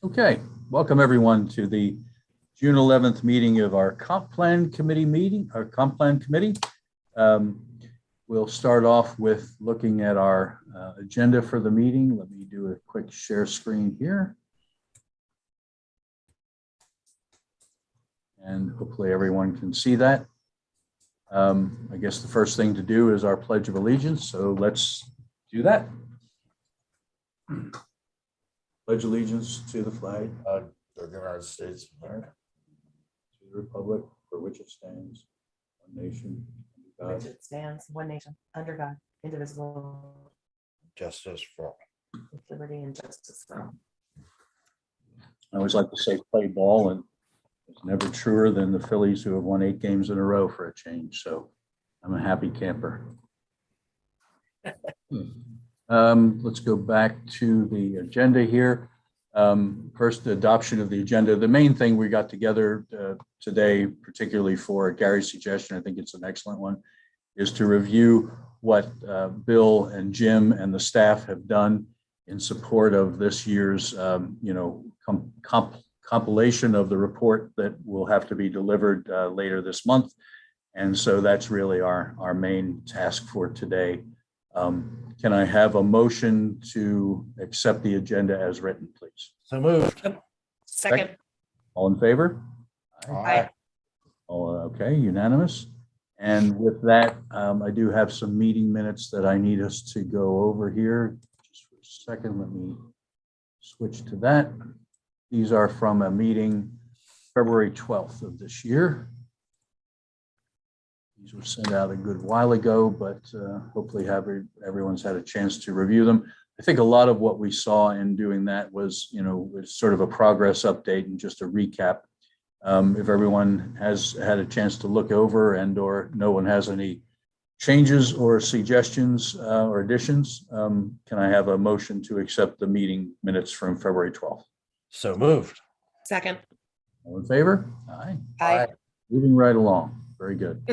Okay, welcome everyone to the June 11th meeting of our Comp Plan Committee. We'll start off with looking at our agenda for the meeting. Let me do a quick share screen here. And hopefully everyone can see that. I guess the first thing to do is our Pledge of Allegiance. So let's do that. Pledge allegiance to the flag of the United States of America, to the republic for which it stands, one nation, under Which God. it stands, one nation, under God, indivisible, justice for all. with liberty and justice for all. I always like to say play ball, and it's never truer than the Phillies, who have won 8 games in a row for a change. So I'm a happy camper. Let's go back to the agenda here. First, the adoption of the agenda. The main thing we got together today, particularly for Gary's suggestion, I think it's an excellent one, is to review what Bill and Jim and the staff have done in support of this year's, compilation of the report that will have to be delivered later this month. And so that's really our main task for today. Can I have a motion to accept the agenda as written, please? So moved. Second. All in favor? Aye. All okay, unanimous. And with that, I do have some meeting minutes that I need us to go over here. Just for a second, let me switch to that. These are from a meeting February 12th of this year. These were sent out a good while ago, but hopefully everyone's had a chance to review them. I think a lot of what we saw in doing that was, was sort of a progress update and just a recap. If everyone has had a chance to look over or no one has any changes or suggestions or additions, can I have a motion to accept the meeting minutes from February 12th? So moved. Second. All in favor? Aye. Aye. Moving right along. Very good.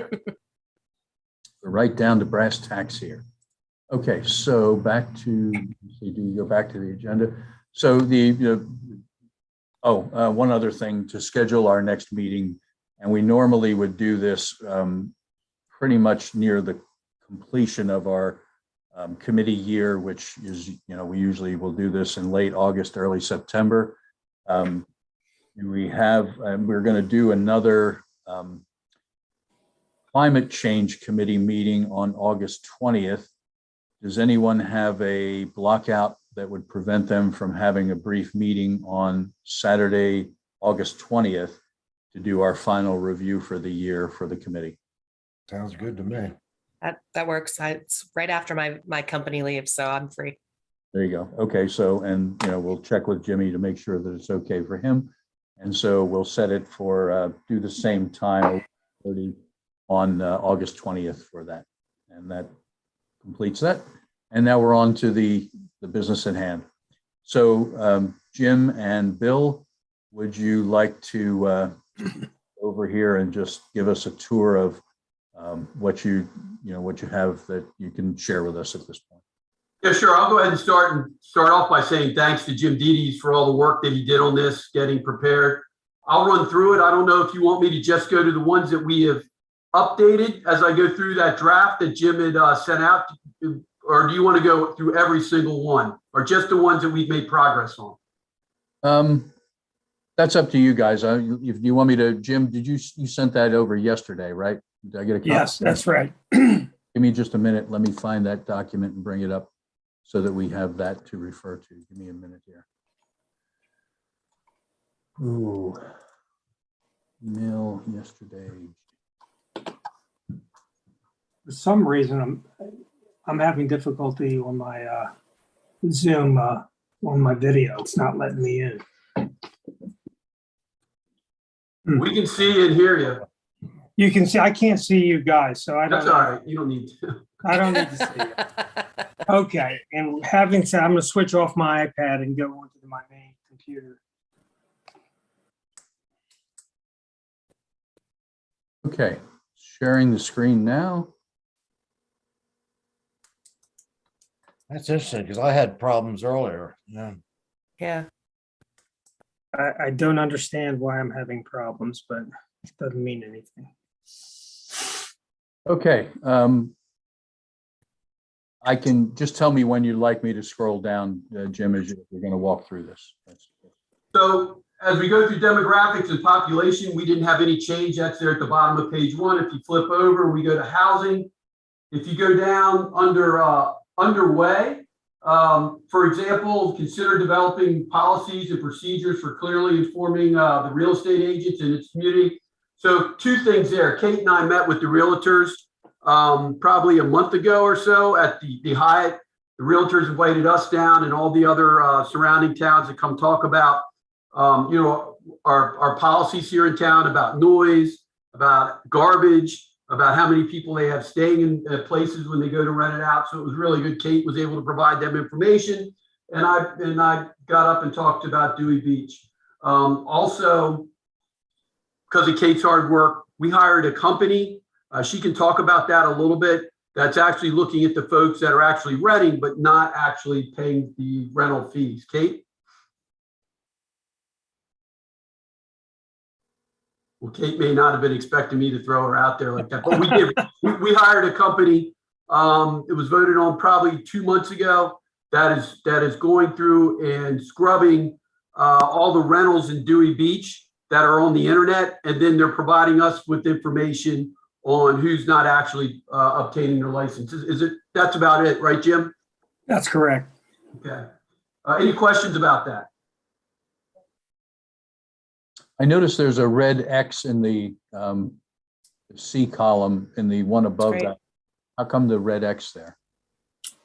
We're right down to brass tacks here. Okay, so back to, do you go back to the agenda? So one other thing, to schedule our next meeting, and we normally would do this pretty much near the completion of our committee year, which is, we usually will do this in late August, early September. We're going to do another climate change committee meeting on August 20th. Does anyone have a blockout that would prevent them from having a brief meeting on Saturday, August 20th to do our final review for the year for the committee? Sounds good to me. That works. It's right after my company leaves, so I'm free. There you go. Okay, so, and we'll check with Jimmy to make sure that it's okay for him. And so we'll set it for do the same time on August 20th for that. And that completes that. And now we're on to the business at hand. So Jim and Bill, would you like to over here and just give us a tour of what you have that you can share with us at this point? Yeah, sure. I'll go ahead and start off by saying thanks to Jim Dedes for all the work that he did on this, getting prepared. I'll run through it. I don't know if you want me to just go to the ones that we have updated as I go through that draft that Jim had sent out, or do you want to go through every single one, or just the ones that we've made progress on? That's up to you guys. If you want me to, Jim, you sent that over yesterday, right? Did I get a copy? Yes, that's right. Give me just a minute. Let me find that document and bring it up so that we have that to refer to. Give me a minute here. Ooh, email yesterday. For some reason, I'm having difficulty on my Zoom on my video. It's not letting me in. We can see and hear you. You can see. I can't see you guys, so I don't. That's all right. You don't need to. I don't need to see you. Okay. And having said, I'm going to switch off my iPad and go onto my main computer. Okay, sharing the screen now. That's interesting because I had problems earlier. Yeah. Yeah. I don't understand why I'm having problems, but it doesn't mean anything. Okay. I can, just tell me when you'd like me to scroll down, Jim, as we're going to walk through this. So as we go through demographics and population, we didn't have any change. That's there at the bottom of page 1. If you flip over, we go to housing. If you go down under underway, for example, consider developing policies and procedures for clearly informing the real estate agents in its community. So 2 things there. Kate and I met with the realtors probably a month ago or so at the Hyatt. The realtors invited us down and all the other surrounding towns to come talk about our policies here in town about noise, about garbage, about how many people they have staying in places when they go to rent it out. So it was really good. Kate was able to provide them information, and I got up and talked about Dewey Beach. Also, because of Kate's hard work, we hired a company. She can talk about that a little bit. That's actually looking at the folks that are actually renting, but not actually paying the rental fees. Kate? Well, Kate may not have been expecting me to throw her out there like that, but we did. We hired a company. It was voted on probably 2 months ago. That is going through and scrubbing all the rentals in Dewey Beach that are on the internet, and then they're providing us with information on who's not actually obtaining their license. That's about it, right, Jim? That's correct. Okay. Any questions about that? I noticed there's a red X in the C column in the one above Great. that. How come the red X there?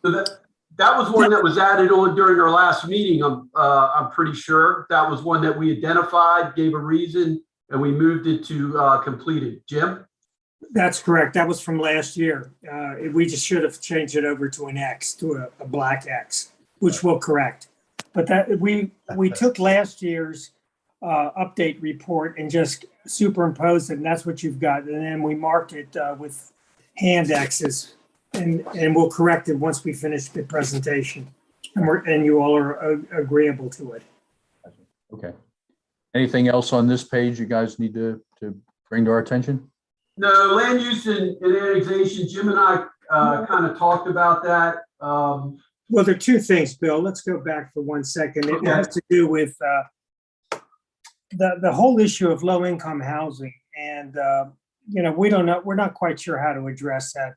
So that was one that was added on during our last meeting. I'm pretty sure that was one that we identified, gave a reason, and we moved it to completed. Jim? That's correct. That was from last year. We just should have changed it over to an X, to a black X, which we'll correct. But that we took last year's update report and just superimposed it, and that's what you've got. And then we marked it with hand X's, and we'll correct it once we finish the presentation, and you all are agreeable to it. Okay. Anything else on this page you guys need to bring to our attention? No, land use and annexation. Jim and I kind of talked about that. Well, there are 2 things, Bill. Let's go back for 1 second. It Okay. has to do with the whole issue of low-income housing. And, we don't know, we're not quite sure how to address that.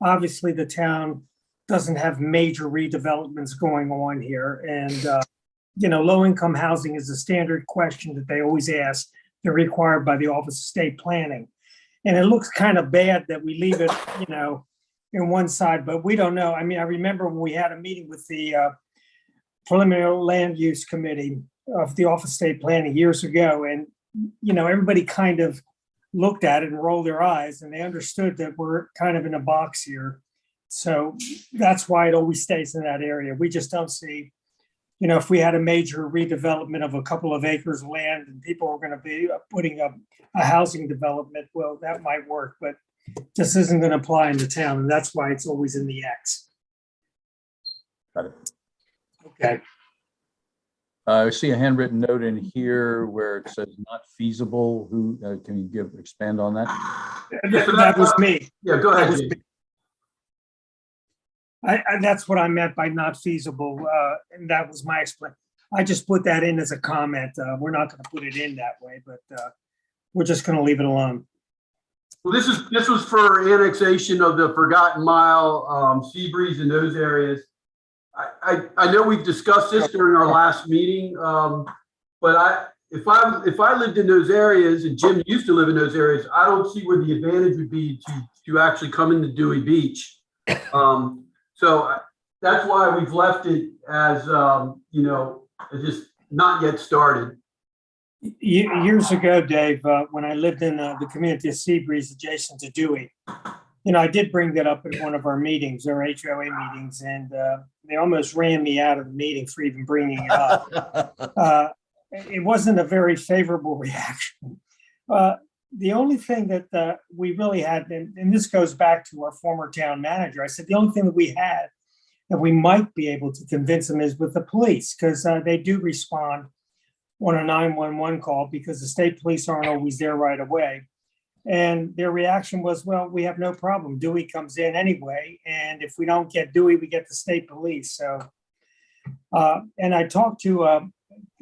Obviously, the town doesn't have major redevelopments going on here. And, low-income housing is a standard question that they always ask. They're required by the Office of State Planning. And it looks kind of bad that we leave it, in one side, but we don't know. I mean, I remember when we had a meeting with the preliminary land use committee of the Office of State Planning years ago, and everybody kind of looked at it and rolled their eyes, and they understood that we're kind of in a box here. So that's why it always stays in that area. We just don't see, if we had a major redevelopment of a couple of acres of land and people were going to be putting up a housing development, well, that might work, but this isn't going to apply in the town, and that's why it's always in the X. Got it. Okay. I see a handwritten note in here where it says not feasible. Who can you expand on that? That was me. Yeah, go ahead, Jim. That's what I meant by not feasible, and that was my explanation. I just put that in as a comment. We're not going to put it in that way, but we're just going to leave it alone. Well, this was for annexation of the Forgotten Mile, Seabreeze, and those areas. I know we've discussed this during our last meeting, but if I lived in those areas, and Jim used to live in those areas, I don't see where the advantage would be to actually come into Dewey Beach. So that's why we've left it as it's just not yet started. Years ago, Dave, when I lived in the community of Seabreeze adjacent to Dewey, I did bring that up at one of our meetings, our HOA meetings, and they almost ran me out of the meeting for even bringing it up. It wasn't a very favorable reaction. The only thing that we really had, and this goes back to our former town manager, I said the only thing that we had that we might be able to convince them is with the police, because they do respond on a 911 call because the state police aren't always there right away. And their reaction was, well, we have no problem. Dewey comes in anyway. And if we don't get Dewey, we get the state police. So, and I talked to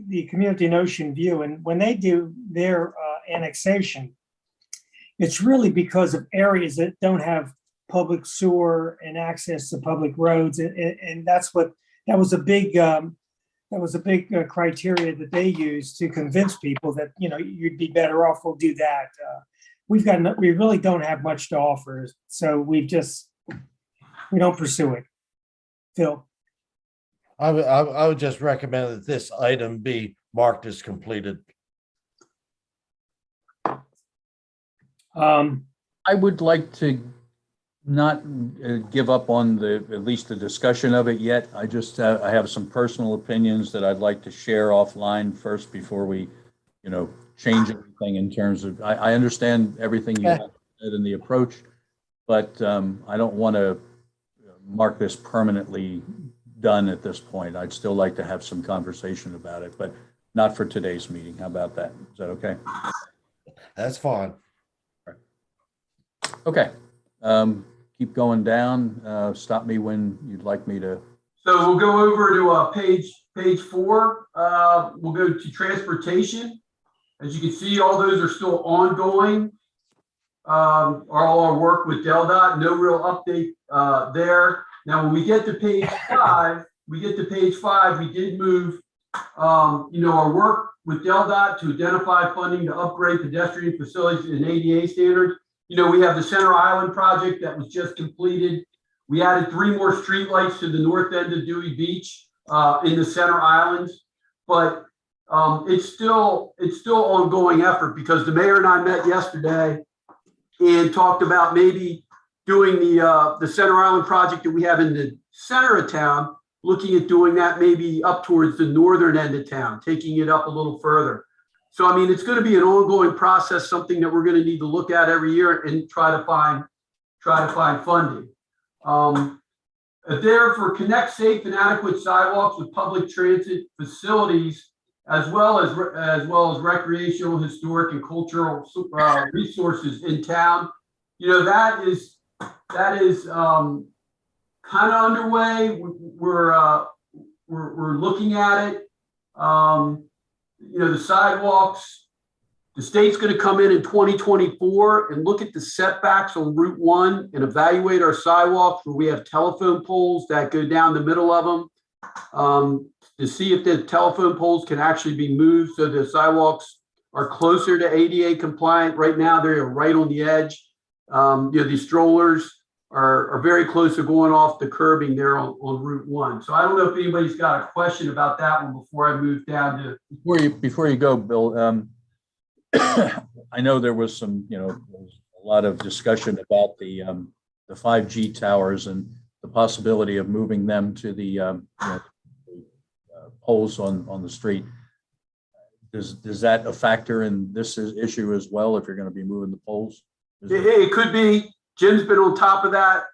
the community in Ocean View, and when they do their annexation, it's really because of areas that don't have public sewer and access to public roads. And that was a big criteria that they used to convince people that, you'd be better off, we'll do that. We really don't have much to offer. So we don't pursue it. Phil? I would just recommend that this item be marked as completed. I would like to not give up on at least the discussion of it yet. I have some personal opinions that I'd like to share offline first before we, change anything in terms of, I understand everything you have said in the approach, but I don't want to mark this permanently done at this point. I'd still like to have some conversation about it, but not for today's meeting. How about that? Is that okay? That's fine. Okay. Keep going down. Stop me when you'd like me to. So we'll go over to page 4. We'll go to transportation. As you can see, all those are still ongoing. All our work with DelDOT, no real update there. Now, when we get to page 5, we did move, our work with DelDOT to identify funding to upgrade pedestrian facilities and ADA standards. We have the Center Island project that was just completed. We added 3 more streetlights to the north end of Dewey Beach in the Center Islands, but it's still ongoing effort because the mayor and I met yesterday and talked about maybe doing the Center Island project that we have in the center of town, looking at doing that maybe up towards the northern end of town, taking it up a little further. So, it's going to be an ongoing process, something that we're going to need to look at every year and try to find funding. There for connect safe and adequate sidewalks with public transit facilities, as well as recreational, historic, and cultural resources in town. That is kind of underway. We're looking at it. The sidewalks, the state's going to come in 2024 and look at the setbacks on Route 1 and evaluate our sidewalks where we have telephone poles that go down the middle of them to see if the telephone poles can actually be moved so the sidewalks are closer to ADA compliant. Right now, they're right on the edge. These strollers are very close to going off the curbing there on Route 1. So I don't know if anybody's got a question about that one before I move down to. Before you go, Bill, I know there was some, a lot of discussion about the 5G towers and the possibility of moving them to the poles on the street. Does that a factor in this issue as well, if you're going to be moving the poles? It could be. Jim's been on top of that.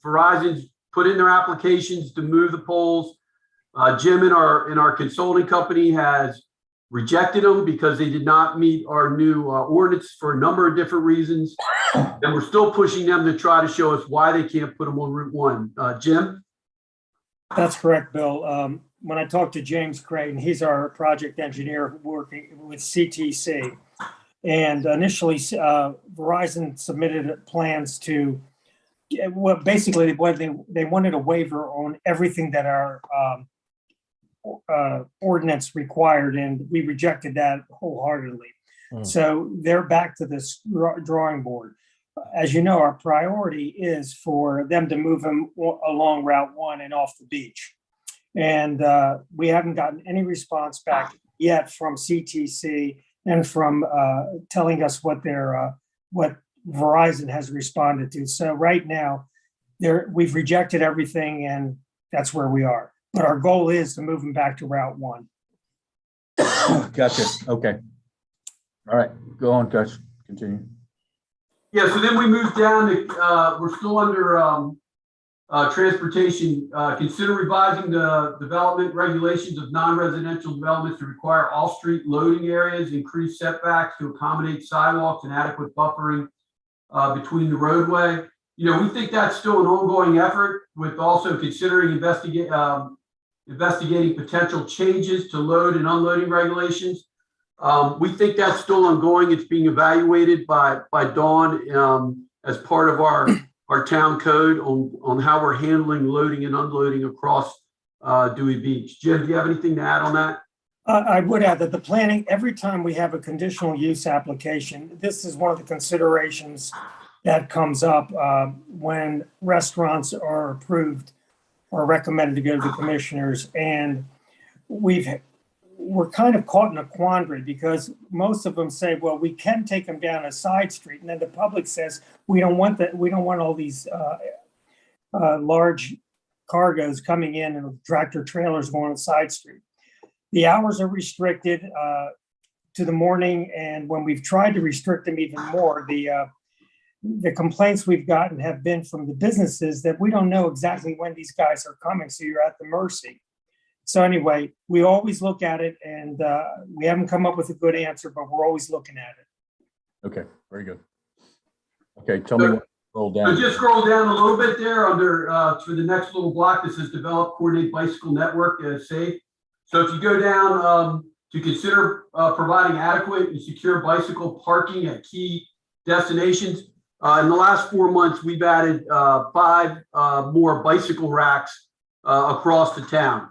Verizon's put in their applications to move the poles. Jim in our consulting company has rejected them because they did not meet our new ordinance for a number of different reasons. And we're still pushing them to try to show us why they can't put them on Route 1. Jim? That's correct, Bill. When I talked to James Creighton, he's our project engineer working with CTC. And initially, Verizon submitted plans to, basically they wanted a waiver on everything that our ordinance required, and we rejected that wholeheartedly. So they're back to this drawing board. As you know, our priority is for them to move them along Route 1 and off the beach. And we haven't gotten any response back yet from CTC and from telling us what Verizon has responded to. So right now, we've rejected everything, and that's where we are. But our goal is to move them back to Route 1. Gotcha. Okay. All right. Go on, guys. Continue. Yeah, so then we moved down to, we're still under transportation, consider revising the development regulations of non-residential developments to require all-street loading areas, increase setbacks to accommodate sidewalks and adequate buffering between the roadway. You know, we think that's still an ongoing effort, with also considering investigating potential changes to load and unloading regulations. We think that's still ongoing. It's being evaluated by Dawn as part of our town code on how we're handling loading and unloading across Dewey Beach. Jim, do you have anything to add on that? I would add that the planning, every time we have a conditional use application, this is one of the considerations that comes up when restaurants are approved or recommended to go to the commissioners. And we're kind of caught in a quandary, because most of them say, well, we can take them down a side street. And then the public says, we don't want that. We don't want all these large cargoes coming in and tractor trailers going on a side street. The hours are restricted to the morning. And when we've tried to restrict them even more, the complaints we've gotten have been from the businesses that we don't know exactly when these guys are coming. So you're at the mercy. So anyway, we always look at it, and we haven't come up with a good answer, but we're always looking at it. Okay, very good. Okay, tell me what to scroll So down. just scroll down a little bit there under for the next little block that says develop, coordinate bicycle network as safe. So if you go down to consider providing adequate and secure bicycle parking at key destinations. In the last 4 months, we've added 5 more bicycle racks across the town.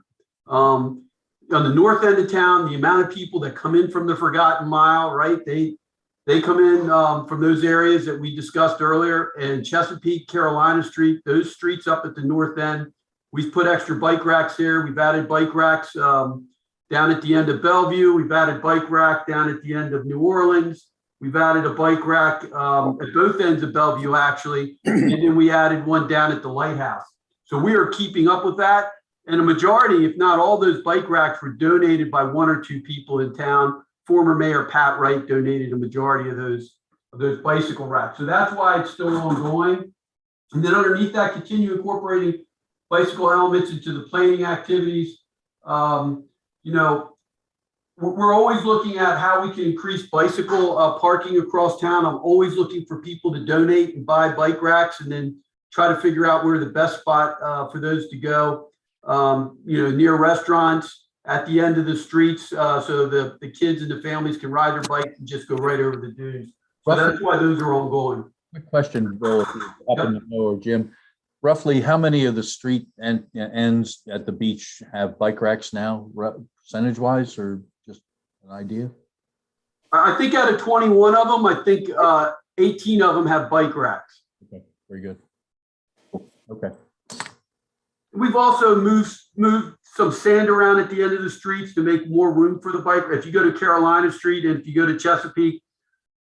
On the north end of town, the amount of people that come in from the Forgotten Mile, right? They come in from those areas that we discussed earlier, and Chesapeake, Carolina Street, those streets up at the north end. We've put extra bike racks here. We've added bike racks down at the end of Bellevue. We've added bike rack down at the end of New Orleans. We've added a bike rack at both ends of Bellevue, actually, and then we added one down at the lighthouse. So we are keeping up with that. And a majority, if not all, those bike racks were donated by 1 or 2 people in town. Former Mayor Pat Wright donated a majority of those bicycle racks. So that's why it's still ongoing. And then underneath that, continue incorporating bicycle elements into the planning activities. You know, we're always looking at how we can increase bicycle parking across town. I'm always looking for people to donate and buy bike racks, and then try to figure out where the best spot for those to go. You know, near restaurants, at the end of the streets, so the kids and the families can ride their bikes and just go right over the dunes. So that's why those are ongoing. Quick question, Bill, if you happen to know, or Jim, roughly how many of the street ends at the beach have bike racks now, percentage wise, or just an idea? I think out of 21 of them, I think 18 of them have bike racks. Okay, very good. Okay. We've also moved some sand around at the end of the streets to make more room for the bike. If you go to Carolina Street and if you go to Chesapeake,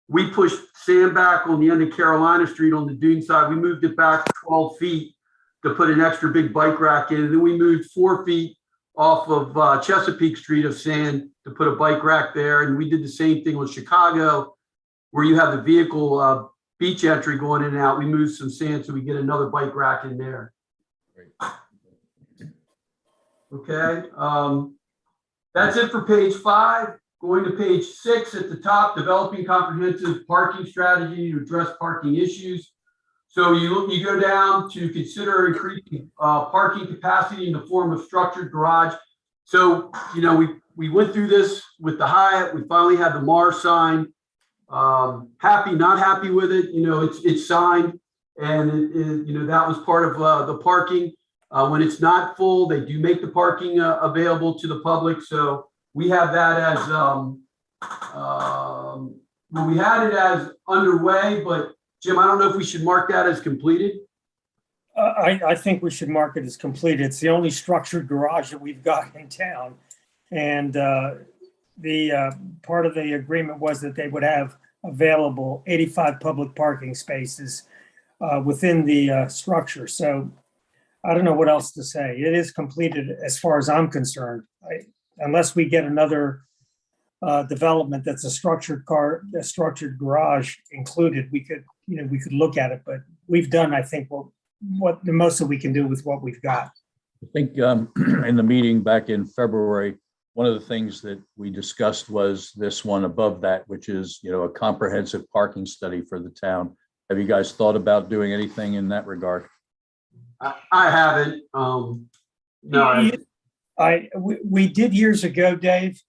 we pushed sand back on the end of Carolina Street on the dune side. We moved it back 12 feet to put an extra big bike rack in. And then we moved 4 feet off of Chesapeake Street of sand to put a bike rack there. And we did the same thing with Chicago, where you have the vehicle beach entry going in and out. We moved some sand so we get another bike rack in there. Great. Okay, that's it for page 5. Going to page 6 at the top, developing comprehensive parking strategy to address parking issues. So you go down to consider increasing parking capacity in the form of structured garage. So, you know, we went through this with the Hyatt. We finally had the Mars sign. Happy, not happy with it. You know, it's signed, and you know, that was part of the parking. When it's not full, they do make the parking available to the public. So we have that as, well, we had it as underway, but Jim, I don't know if we should mark that as completed. I think we should mark it as completed. It's the only structured garage that we've got in town. And the part of the agreement was that they would have available 85 public parking spaces within the structure. So I don't know what else to say. It is completed as far as I'm concerned. Unless we get another development that's a structured garage included, we could look at it. But we've done, I think, what what the most that we can do with what we've got. I think in the meeting back in February, one of the things that we discussed was this one above that, which is, a comprehensive parking study for the town. Have you guys thought about doing anything in that regard? I haven't. No, We did years ago, Dave,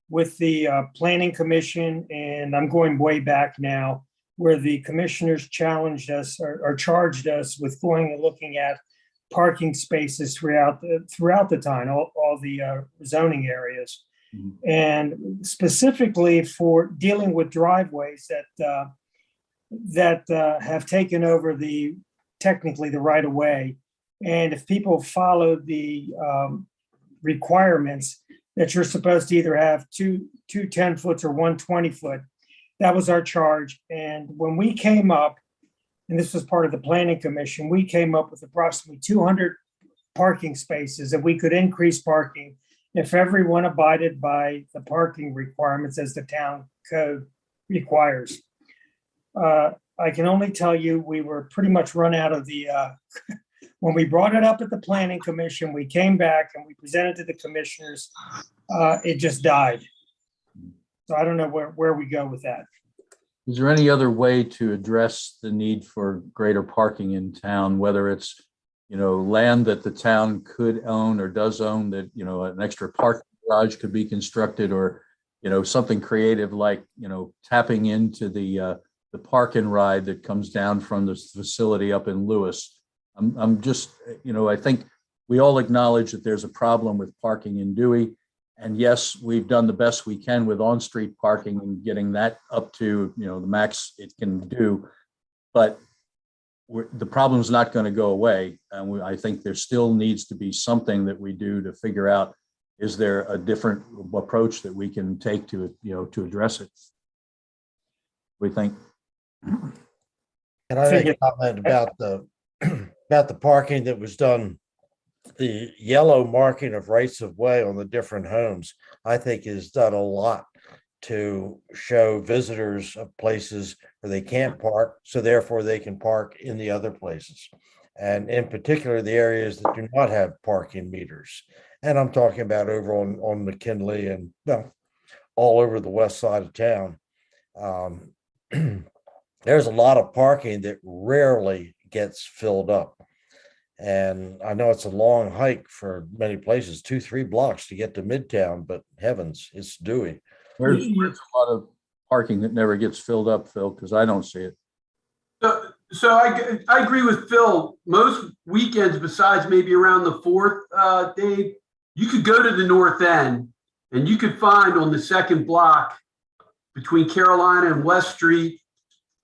with the planning commission, and I'm going way back now, where the commissioners challenged us or charged us with going and looking at parking spaces throughout the town, all the zoning areas. Mhm. And specifically for dealing with driveways that have taken over technically the right of way. And if people followed the requirements that you're supposed to either have two 10-foots or 1 20-foot, that was our charge. And when we came up, and this was part of the planning commission, we came up with approximately 200 parking spaces that we could increase parking if everyone abided by the parking requirements as the town code requires. I can only tell you, we were pretty much run out of the, when we brought it up at the planning commission, we came back and we presented to the commissioners, it just died. So I don't know where we go with that. Is there any other way to address the need for greater parking in town, whether it's, land that the town could own or does own that, an extra parking garage could be constructed, or, something creative like, tapping into the park and ride that comes down from this facility up in Lewis. I'm just, I think we all acknowledge that there's a problem with parking in Dewey. And yes, we've done the best we can with on-street parking and getting that up to, the max it can do. But the problem's not going to go away. And I think there still needs to be something that we do to figure out, is there a different approach that we can take to, to address it? We think. Can I make a comment about the parking that was done? The yellow marking of rights of way on the different homes, I think, has done a lot to show visitors of places where they can't park, so therefore they can park in the other places. And in particular, the areas that do not have parking meters. And I'm talking about over on McKinley and all over the west side of town. There's a lot of parking that rarely gets filled up. And I know it's a long hike for many places, 2-3 blocks to get to Midtown, but heavens, it's Dewey. There's a lot of parking that never gets filled up, Phil, because I don't see it. So I agree with Phil. Most weekends, besides maybe around the 4th, Dave, you could go to the north end and you could find on the second block between Carolina and West Street,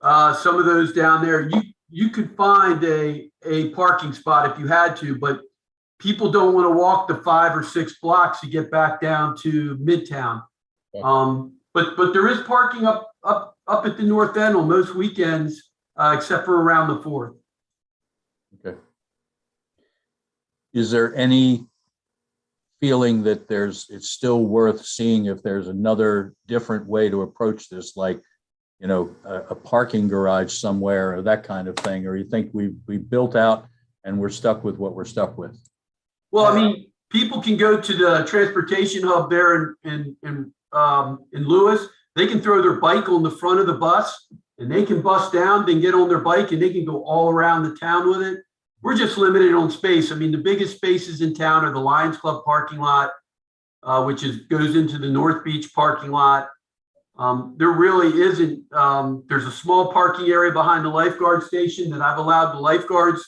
some of those down there, you could find a parking spot if you had to, but people don't want to walk the 5 or 6 blocks to get back down to Midtown. But there is parking up at the north end on most weekends, except for around the 4th. Okay. Is there any feeling that it's still worth seeing if there's another different way to approach this, like, a parking garage somewhere or that kind of thing? Or you think we built out and we're stuck with what we're stuck with? Well, I mean, people can go to the transportation hub there in Lewis. They can throw their bike on the front of the bus and they can bust down, then get on their bike and they can go all around the town with it. We're just limited on space. I mean, the biggest spaces in town are the Lions Club parking lot, which goes into the North Beach parking lot. There really isn't, there's a small parking area behind the lifeguard station that I've allowed the lifeguards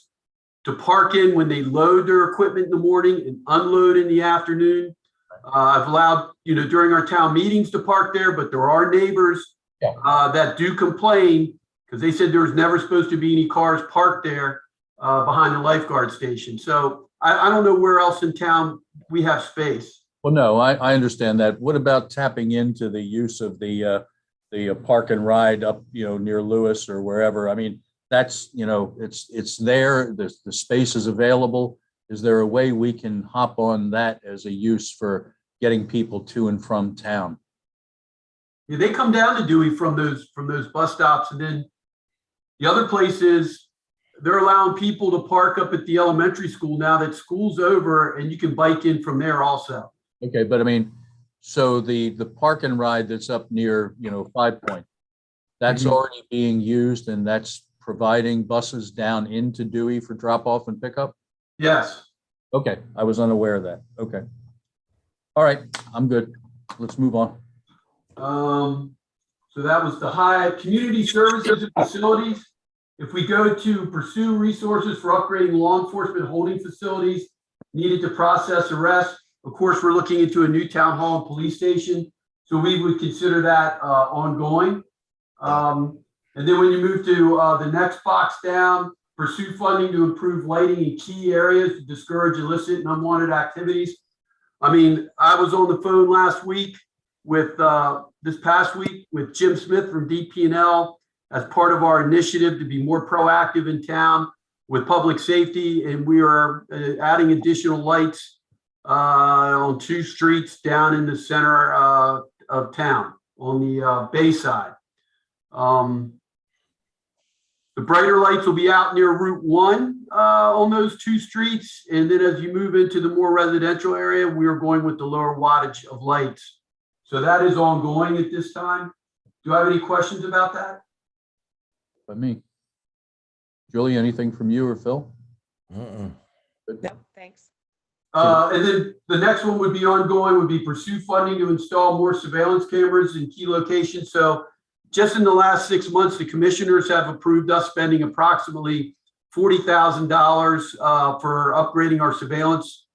to park in when they load their equipment in the morning and unload in the afternoon. I've allowed, during our town meetings to park there, but there are neighbors that do complain because they said there was never supposed to be any cars parked there behind the lifeguard station. So I don't know where else in town we have space. Well, no, I understand that. What about tapping into the use of the park and ride up, near Lewis or wherever? I mean, that's, it's there, the space is available. Is there a way we can hop on that as a use for getting people to and from town? Yeah, they come down to Dewey from those bus stops, and then the other place is they're allowing people to park up at the elementary school now that school's over, and you can bike in from there also. Okay, but I mean, so the park and ride that's up near, 5 Point, that's Mhm. already being used and that's providing buses down into Dewey for drop off and pickup? Yes. Okay, I was unaware of that. Okay. All right, I'm good. Let's move on. So that was the high community services and facilities. If we go to pursue resources for upgrading law enforcement holding facilities needed to process arrests, of course, we're looking into a new town hall and police station. So we would consider that ongoing. And then when you move to the next box down, pursue funding to improve lighting in key areas to discourage illicit and unwanted activities. I mean, I was on the phone last week with this past week with Jim Smith from DP&L as part of our initiative to be more proactive in town with public safety. And we are adding additional lights on 2 streets down in the center of town on the Bay side. The brighter lights will be out near Route 1 on those 2 streets. And then as you move into the more residential area, we are going with the lower wattage of lights. So that is ongoing at this time. Do I have any questions about that? By me. Julie, anything from you or Phil? Mm-mm. No, thanks. And then the next one would be ongoing, would be pursue funding to install more surveillance cameras in key locations. So just in the last 6 months, the commissioners have approved us spending approximately $40,000 for upgrading our surveillance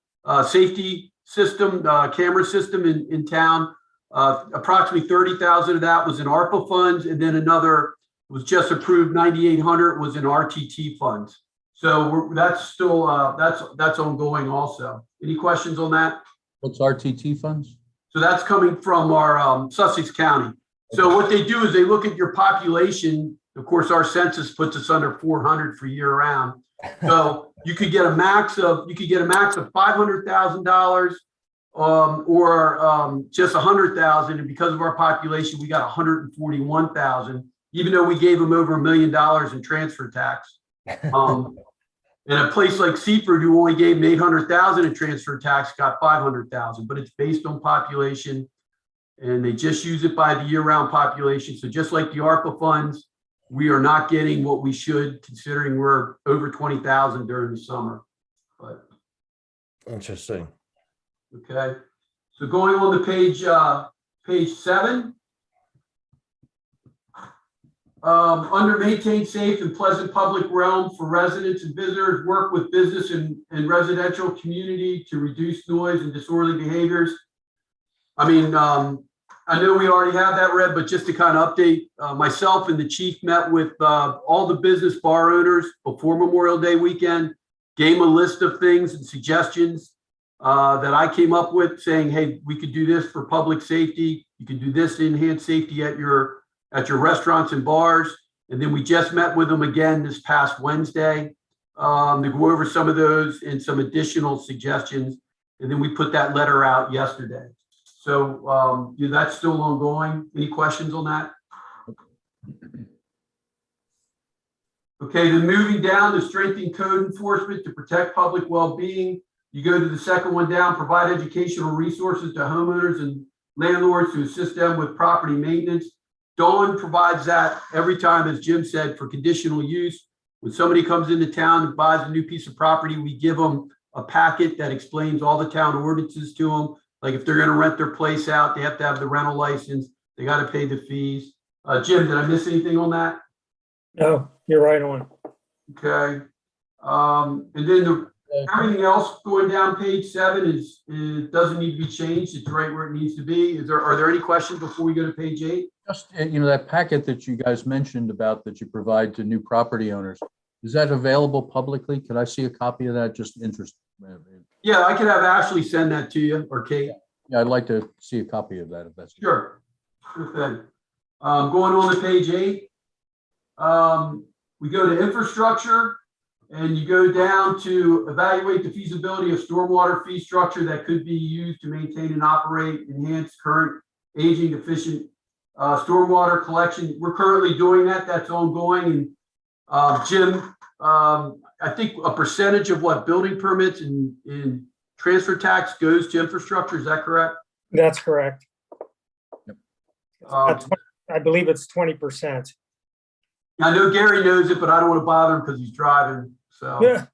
safety system, camera system in town. Approximately 30,000 of that was in ARPA funds, and then another was just approved 9,800 was in RTT funds. So that's still that's ongoing also. Any questions on that? What's RTT funds? So that's coming from our Sussex County. So what they do is they look at your population. Of course, our census puts us under 400 for year round. So you could get a max of $500,000 or just 100,000. And because of our population, we got 141,000, even though we gave them over $1 million in transfer tax. And a place like Seaford, who only gave them 800,000 in transfer tax, got 500,000, but it's based on population. And they just use it by the year-round population. So just like the ARPA funds, we are not getting what we should, considering we're over 20,000 during the summer. But Interesting. okay, so going on to page 7. Under maintain safe and pleasant public realm for residents and visitors, work with business and residential community to reduce noise and disorderly behaviors. I mean, I know we already have that read, but just to kind of update, myself and the chief met with all the business bar owners before Memorial Day weekend, gave them a list of things and suggestions that I came up with saying, hey, we could do this for public safety. You can do this to enhance safety at your restaurants and bars. And then we just met with them again this past Wednesday to go over some of those and some additional suggestions. And then we put that letter out yesterday. So yeah, that's still ongoing. Any questions on that? Okay, then moving down to strengthen code enforcement to protect public well-being. You go to the second one down, provide educational resources to homeowners and landlords to assist them with property maintenance. Dawn provides that every time, as Jim said, for conditional use. When somebody comes into town and buys a new piece of property, we give them a packet that explains all the town ordinances to them. Like if they're going to rent their place out, they have to have the rental license. They got to pay the fees. Jim, did I miss anything on that? No, you're right on. Okay. And then everything else going down page 7 it doesn't need to be changed. It's right where it needs to be. Are there any questions before we go to page 8? Just, that packet that you guys mentioned about that you provide to new property owners, is that available publicly? Could I see a copy of that? Just interest. Yeah, I could have Ashley send that to you, or Kate. Yeah, I'd like to see a copy of that if that's. Sure. Sure thing. Going on to page 8. We go to infrastructure, and you go down to evaluate the feasibility of stormwater fee structure that could be used to maintain and operate enhanced current aging efficient stormwater collection. We're currently doing that. That's ongoing. And Jim I think a percentage of what building permits and transfer tax goes to infrastructure. Is that correct? That's correct. Um, I believe it's 20%. I know Gary knows it, but I don't want to bother him because he's driving. So, Yeah,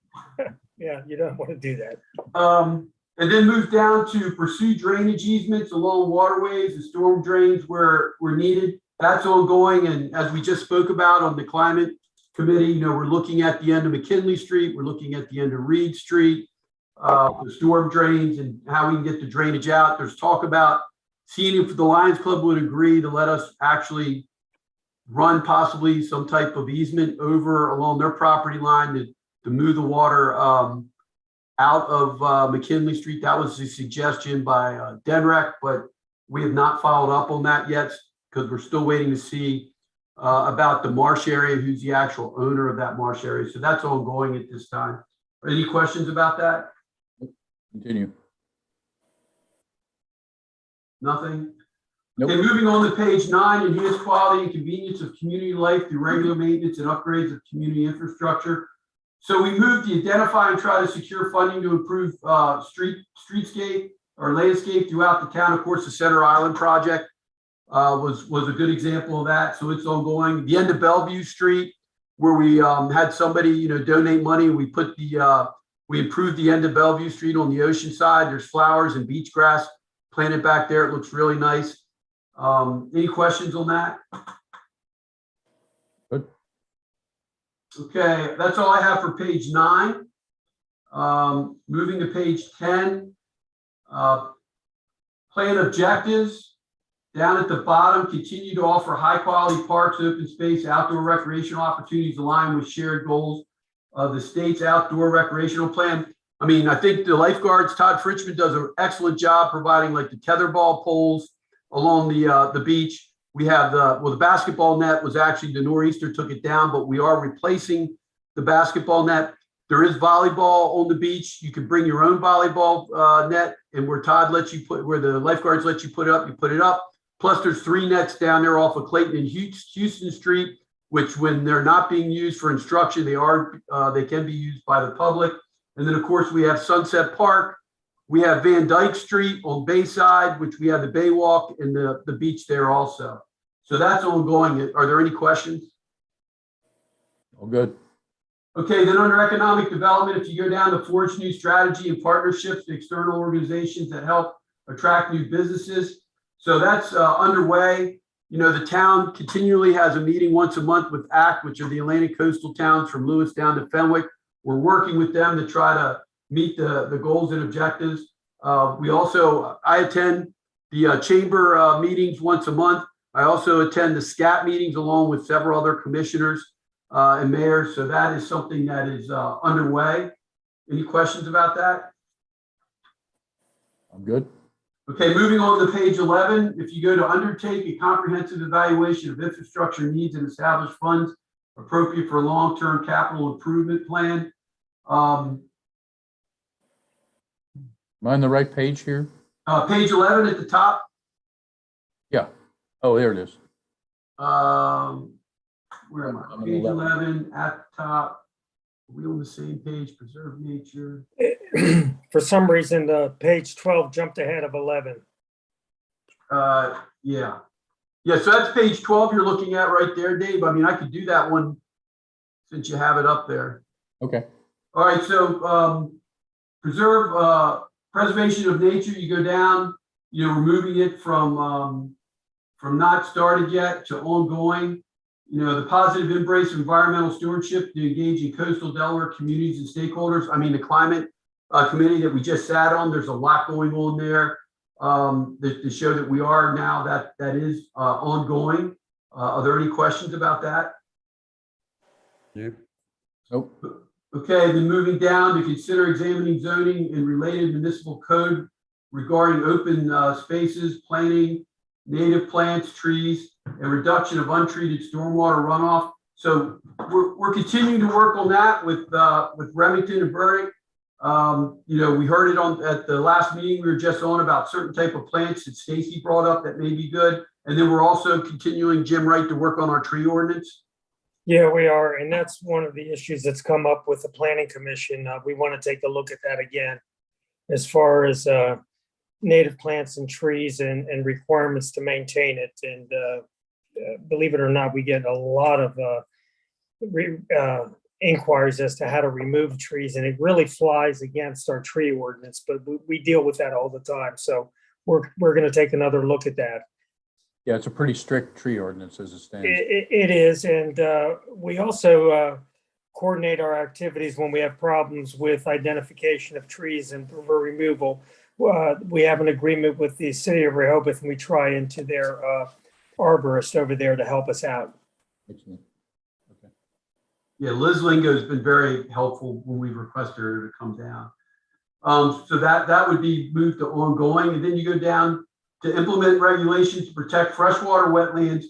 yeah, you don't want to do that. and then move down to pursue drainage easements along waterways and storm drains where needed. That's ongoing. And as we just spoke about on the climate committee, we're looking at the end of McKinley Street. We're looking at the end of Reed Street, the storm drains and how we can get the drainage out. There's talk about seeing if the Lions Club would agree to let us actually run possibly some type of easement over along their property line to move the water out of McKinley Street. That was a suggestion by Denrec, but we have not followed up on that yet because we're still waiting to see about the marsh area, who's the actual owner of that marsh area. So that's ongoing at this time. Any questions about that? Continue. Nothing? Nope. Okay, moving on to page 9, enhance quality and convenience of community life through regular maintenance and upgrades of community infrastructure. So we moved to identify and try to secure funding to improve streetscape or landscape throughout the town. Of course, the Center Island project was a good example of that. So it's ongoing. The end of Bellevue Street, where we had somebody donate money. We put we improved the end of Bellevue Street on the ocean side. There's flowers and beach grass planted back there. It looks really nice. Any questions on that? Good. Okay, that's all I have for page 9. Moving to page 10. Plan objectives. Down at the bottom, continue to offer high quality parks, open space, outdoor recreational opportunities aligned with shared goals of the state's outdoor recreational plan. I mean, I think the lifeguards, Todd Fritchman, does an excellent job providing like the tetherball poles along the beach. We have the basketball net was actually the nor'easter took it down, but we are replacing the basketball net. There is volleyball on the beach. You can bring your own volleyball net, and where the lifeguards let you put it up, you put it up. Plus, there's 3 nets down there off of Clayton and Houston Street, which when they're not being used for instruction, they can be used by the public. And then, of course, we have Sunset Park. We have Van Dyke Street on Bayside, which we have the Baywalk and the beach there also. So that's ongoing. Are there any questions? All good. Okay, then under economic development, if you go down to forge new strategy and partnerships with external organizations that help attract new businesses. So that's underway. The town continually has a meeting once a month with ACT, which are the Atlantic coastal towns from Lewis down to Fenwick. We're working with them to try to meet the goals and objectives. I attend the chamber meetings once a month. I also attend the SCAT meetings along with several other commissioners and mayors. So that is something that is underway. Any questions about that? I'm good. Okay, moving on to page 11. If you go to undertake a comprehensive evaluation of infrastructure needs and establish funds appropriate for a long-term capital improvement plan. Am I on the right page here? Page 11 at the top. Yeah. Oh, there it is. Where am I? I'm on Page 11. 11 at the top. Are we on the same page? Preserve nature. For some reason, the page 12 jumped ahead of 11. Yeah. Yeah, so that's page 12 you're looking at right there, Dave. I mean, I could do that one since you have it up there. Okay. All right, so preservation of nature, you go down, removing it from not started yet to ongoing. The positive embrace of environmental stewardship to engage in coastal Delaware communities and stakeholders. I mean, the climate committee that we just sat on, there's a lot going on there to show that we are now that is ongoing. Are there any questions about that? Nope. Okay, then moving down to consider examining zoning and related municipal code regarding open spaces, planting, native plants, trees, and reduction of untreated stormwater runoff. So we're continuing to work on that with Remington and Burdick. We heard it at the last meeting we were just on about certain type of plants that Stacy brought up that may be good. And then we're also continuing, Jim Wright, to work on our tree ordinance. Yeah, we are. And that's one of the issues that's come up with the planning commission. We want to take a look at that again. As far as native plants and trees and requirements to maintain it. And believe it or not, we get a lot of inquiries as to how to remove trees, and it really flies against our tree ordinance, but we deal with that all the time. So we're going to take another look at that. Yeah, it's a pretty strict tree ordinance as it stands. It is, and we also coordinate our activities when we have problems with identification of trees and for removal. We have an agreement with the city of Rehoboth, and we try into their arborist over there to help us out. Excellent. Okay. Yeah, Liz Lingo has been very helpful when we've requested her to come down. So that would be moved to ongoing, and then you go down to implement regulations to protect freshwater wetlands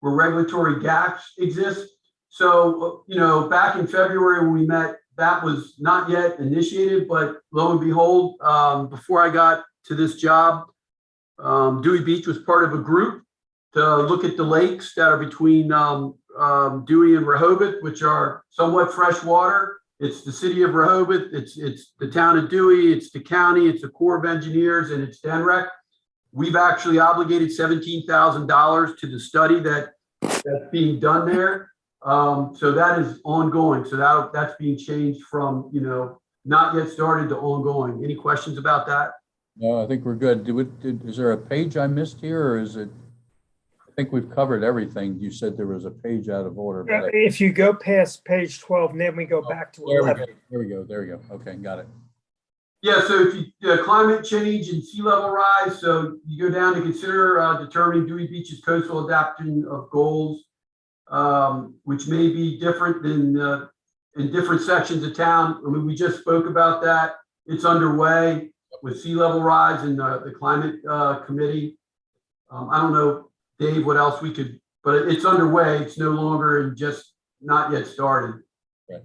where regulatory gaps exist. So, back in February when we met, that was not yet initiated, but lo and behold, before I got to this job, Dewey Beach was part of a group to look at the lakes that are between Dewey and Rehoboth, which are somewhat freshwater. It's the city of Rehoboth, it's the town of Dewey, it's the county, it's the Corps of Engineers, and it's DENREC. We've actually obligated $17,000 to the study that's being done there. So that is ongoing. So that's being changed from, not yet started to ongoing. Any questions about that? No, I think we're good. Is there a page I missed here, or is it? I think we've covered everything. You said there was a page out of order. But If you go past page 12, and then we go back to 11. There we go. Okay, got it. Yeah, so if you climate change and sea level rise, so you go down to consider determining Dewey Beach's coastal adaptation of goals, which may be different than in different sections of town. I mean, we just spoke about that. It's underway with sea level rise and the climate committee. I don't know, Dave, what else we could, but it's underway. It's no longer and just not yet started. Right.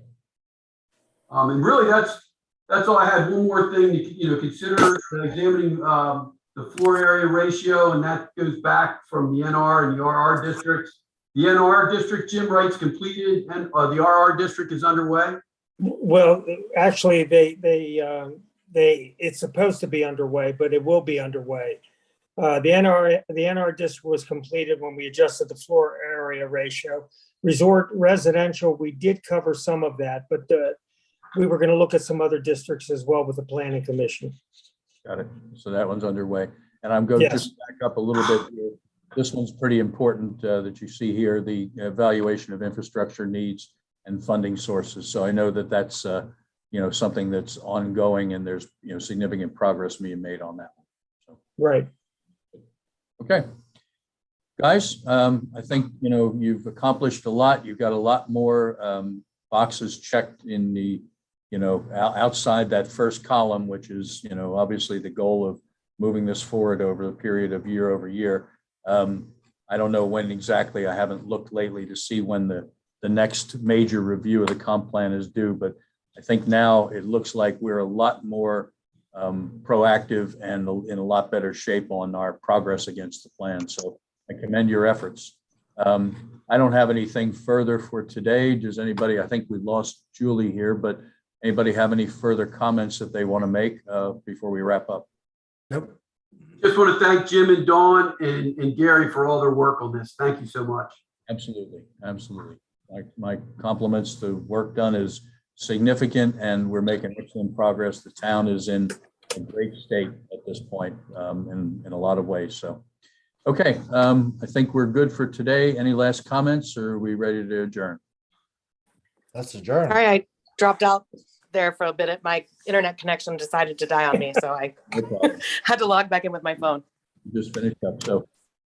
And really, that's all I had. One more thing to consider examining the floor area ratio, and that goes back from the NR and the RR districts. The NR district, Jim writes, completed, and the RR district is underway. Well, actually, it's supposed to be underway, but it will be underway. The NR district was completed when we adjusted the floor area ratio. Resort residential, we did cover some of that, but we were going to look at some other districts as well with the planning commission. Got it. So that one's underway. And I'm going to just back up a little bit here. This one's pretty important that you see here, the evaluation of infrastructure needs and funding sources. So I know that that's, something that's ongoing, and there's, significant progress being made on that one. So. Right. Okay. Guys, I think, you've accomplished a lot. You've got a lot more boxes checked in the, outside that first column, which is, obviously the goal of moving this forward over the period of year over year. I don't know when exactly. I haven't looked lately to see when the next major review of the comp plan is due, but I think now it looks like we're a lot more proactive and in a lot better shape on our progress against the plan. So I commend your efforts. I don't have anything further for today. Does anybody? I think we lost Julie here, but anybody have any further comments that they want to make before we wrap up? Nope. Just want to thank Jim and Dawn and Gary for all their work on this. Thank you so much. Absolutely. My compliments. The work done is significant, and we're making excellent progress. The town is in a great state at this point in a lot of ways. So, okay, I think we're good for today. Any last comments, or are we ready to adjourn? That's adjourned. All right, I dropped out there for a bit. My internet connection decided to die on me, so I had to log back in with my phone. Just finished up. So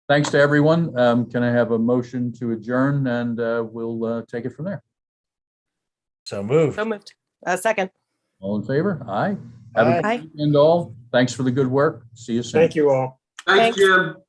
thanks to everyone. Can I have a motion to adjourn, and we'll take it from there? So moved. So moved. Second. All in favor? Aye. Have a Aye. good weekend all. Thanks for the good work. See you soon. Thank you all. Thanks, Jim.